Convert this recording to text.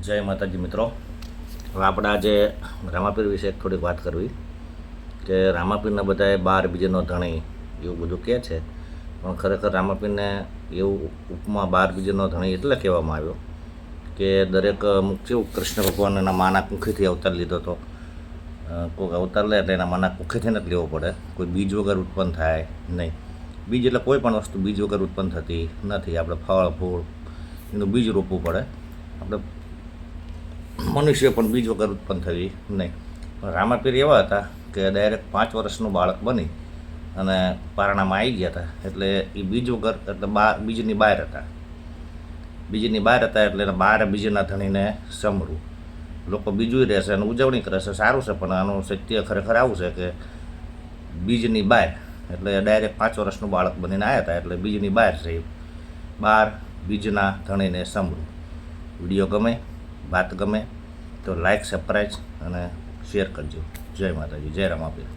જય માતાજી મિત્રો. હવે આપણે આજે રામાપીર વિશે થોડીક વાત કરવી કે રામાપીરના બધાએ 12 બીજનો ધણી એવું બધું કહે છે, પણ ખરેખર રામાપીરને એવું ઉપમા 12 બીજનો ધણી એટલે કહેવામાં આવ્યો કે દરેક કેવું કૃષ્ણ ભગવાન એના માના કુખીથી અવતાર લીધો હતો. કોઈક અવતાર લે એટલે એના માના કુખીથી જ લેવો પડે, કોઈ બીજ વગર ઉત્પન્ન થાય નહીં. બીજ એટલે કોઈ પણ વસ્તુ બીજ વગર ઉત્પન્ન થતી નથી. આપણે ફળ ફૂલ એનું બીજ રોપવું પડે. આપણે મનુષ્ય પણ બીજ વગર ઉત્પન્ન થવી નહીં. પણ રામાપીર એવા હતા કે ડાયરેક્ટ 5 વર્ષનું બાળક બની અને પારણામાં આવી ગયા હતા. એટલે એ બીજ વગર એટલે બીજની બહાર હતા. બીજની બહાર હતા એટલે 12 બીજના ધણીને સમરવું. લોકો બીજું રહેશે અને ઉજવણી કરે છે, સારું છે, પણ આનું સત્ય ખરેખર આવું છે કે બીજની બહાર એટલે ડાયરેક્ટ 5 વર્ષનું બાળક બનીને આવ્યા હતા. એટલે બીજની બહાર છે, 12 બીજના ધણીને સમરવું. વિડીયો ગમે, વાત ગમે તો લાઈક, સબસ્ક્રાઈબ અને શેર કરજો. જય માતાજી, જય રામાપીર.